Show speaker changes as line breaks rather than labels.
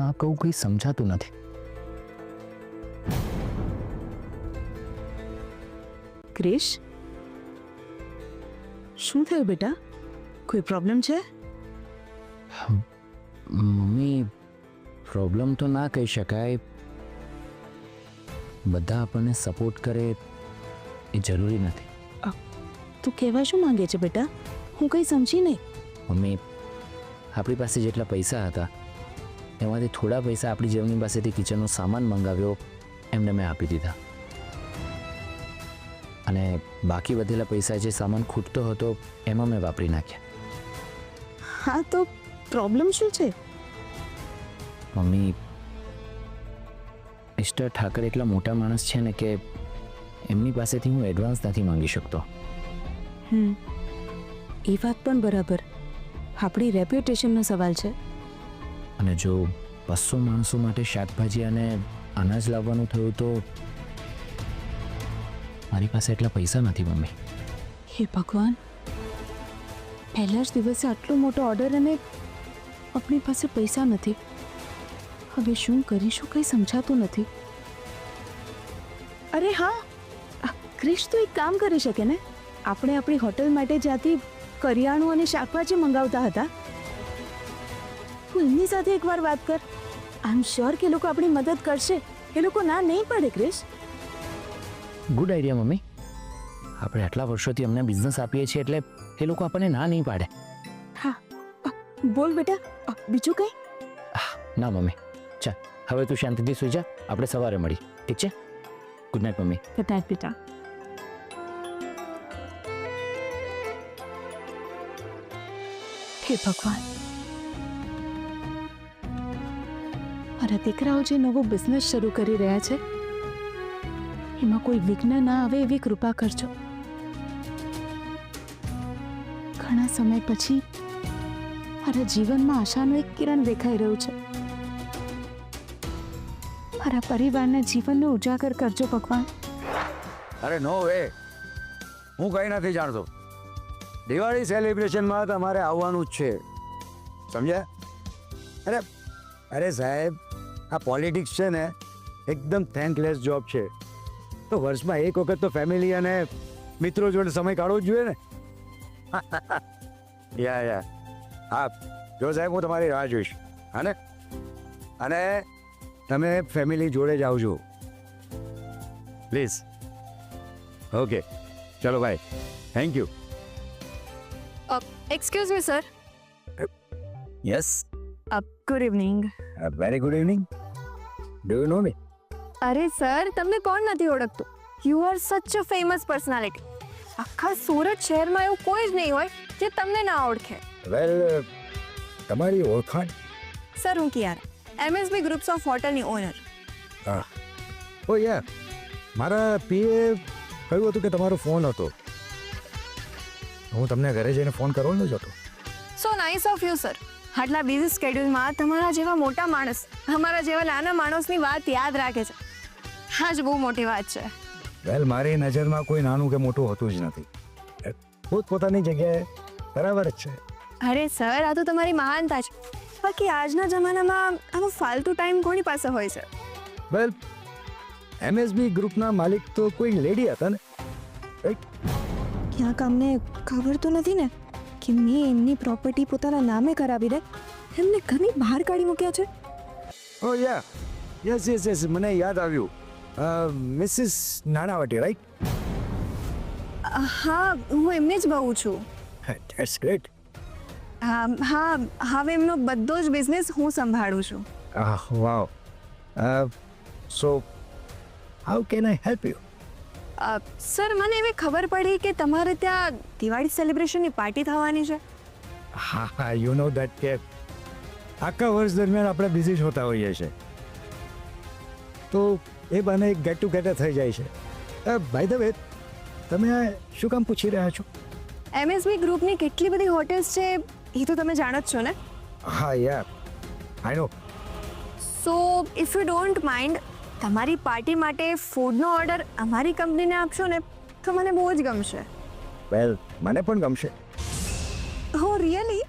આ કહું કંઈ સમજાતું નથી.
ક્રિશ, શું થયું બેટા? કોઈ પ્રોબ્લેમ છે?
મમ્મી, પ્રોબ્લેમ તો ના કહી શકાય. બધા આપણને સપોર્ટ કરે એ જરૂરી નથી.
તું કહેવા શું માંગે છે બેટા? હું કંઈ સમજી નહીં.
મમ્મી, આપણી પાસે જેટલા પૈસા હતા એમાંથી થોડા પૈસા આપણી જેવની પાસેથી કિચનનો સામાન મંગાવ્યો એમને મેં આપી દીધા, અને બાકી વધેલા પૈસા જે સામાન ખૂટતો હતો એમાં મેં વાપરી નાખ્યા.
હા, તો પ્રોબ્લેમ શું છે?
મમ્મી, મિસ્ટર ઠાકર એટલા મોટા માણસ છે ને કે એમની પાસેથી હું એડવાન્સ નથી માંગી શકતો.
એ વાત પણ બરાબર. આપણી રેપ્યુટેશનનો સવાલ છે.
અને જો 200 માણસો માટે શાકભાજી અને અનાજ લાવવાનું થયું તો મારી પાસે એટલા પૈસા નથી. મમ્મી,
હે ભગવાન, પહેલા જ દિવસે આટલો મોટો ઓર્ડર અને આપણી પાસે પૈસા નથી. હવે શું કરીશું કંઈ સમજાતું નથી. અરે હા, ક્રિશ તો એક કામ કરી શકે ને. આપણે આપણી હોટલ માટે જ્યાંથી કરિયાણું અને શાકભાજી મંગાવતા હતા, તું એમની સાથે એકવાર વાત કર. આઈ એમ શ્યોર કે એ લોકો આપણી મદદ કરશે. એ લોકો ના નહીં પડે ક્રિશ.
Good idea mummy. આપણે આટલા વર્ષોથી અમને બિઝનેસ આપીએ છીએ એટલે એ લોકો આપણને ના નહીં પાડે.
હા, બોલ બેટા, બીજું કંઈ?
ના મમ્મી, ચાલ હવે તું શાંતિથી સુઈ જા. આપણે સવારે મળી, ઠીક છે? Good night mummy.
Good night બેટા. હે ભગવાન, મારા દીકરાઓ જે નવો બિઝનેસ શરૂ કરી રહ્યા છે એમાં કોઈ વિઘ્ન ના આવે એવી કૃપા કરજો. ઘણા સમય પછી મારા જીવનમાં આશાનું એક કિરણ દેખાઈ રહ્યું છે. મારા પરિવારના જીવનને ઉજાગર કરજો ભગવાન.
અરે નો વે, હું કંઈ નથી જાણતો. દિવાળી સેલિબ્રેશનમાં તમારે આવવાનું જ છે, સમજ્યા? અરે અરે સાહેબ, આ પોલિટિક્સ છે ને એકદમ થેન્કલેસ જોબ છે. તો વર્ષમાં એક વખત તો ફેમિલી અને મિત્રો જોડે સમય કાઢવો જ જોઈએ ને. યા હા, જો સાહેબ, હું તમારી રાહ જોઈશ. હા ને? અને તમે ફેમિલી જોડે જ આવજો પ્લીઝ. ઓકે, ચલો bye. Thank you.
Excuse me sir.
Yes,
good evening.
Very good evening. Do you know me?
અરે સર, તમને કોણ નથી ઓળખતું? યુ આર સચ અ ફેમસ પર્સનાલિટી. આખા સુરત શહેરમાં એવું કોઈ જ નહીં હોય જે તમને ના ઓળખે.
વેલ, તમારી ઓળખાણ?
સર, હું કિયારા, એમએસબી ગ્રુપ્સ ઓફ હોટલની ઓનર.
હા. ઓ યાર, મારા પીએ કહ્યું હતું કે તમારો ફોન હતો. હું તમને ઘરે જઈને ફોન કરવાનો જ હતો.
સો નાઇસ ઓફ યુ સર. આટલા બિઝી સ્કેડ્યુલમાં તમારા જેવા મોટા માણસ અમારા જેવા નાના માણસની વાત યાદ રાખે છે. હા જ બહુ મોટી વાત છે.
વેલ, મારી નજરમાં કોઈ નાનું કે મોટું હોતું જ નથી. પોતપોતાની જગ્યાએ બરાબર જ છે.
અરે સર, આ તો તમારી મહાનતા છે. બાકી આજના જમાનામાં આવો ફાલતુ ટાઈમ કોની પાસે હોય છે?
વેલ, એમએસબી ગ્રુપના માલિક તો કોઈ લેડી હતા ને, રાઈટ?
ક્યાંક અમને ખબર તો નથી ને કે મેં એમની પ્રોપર્ટી પોતાના નામે કરાવીને એમને ઘરની બહાર કાઢી મૂક્યા છે.
Oh yeah, yes yes yes, મને યાદ આવ્યું. Mrs Nanavati, right?
હા, હું એમને જ બહુ છું.
That's great.
હા, હવે એમનો બધો જ બિઝનેસ હું સંભાળું છું.
Wow. So how can I help you?
Sir, મને એવી ખબર પડી કે તમારે ત્યાં દિવાળી સેલિબ્રેશનની પાર્ટી થવાની છે.
હા હા, યુ નો દેટ કે આખા વર્ષ દરમિયાન આપણે બિઝી જ હોતા હોઈએ છીએ, તો એ બને એક ગેટ ટુગેધર થઈ જાય છે. બાય ધ વે, તમે આ શું કામ પૂછી રહ્યા છો?
એમએસબી ગ્રુપની કેટલી બધી હોટેલ્સ છે એ તો તમે જાણો જ છો ને.
હા યાર, I know.
So if you don't mind, તમારી પાર્ટી માટે ફૂડનો ઓર્ડર અમારી કંપનીને આપશો ને તો મને બહુ જ ગમશે.
વેલ, મને પણ ગમશે.
ઓ રિયલી?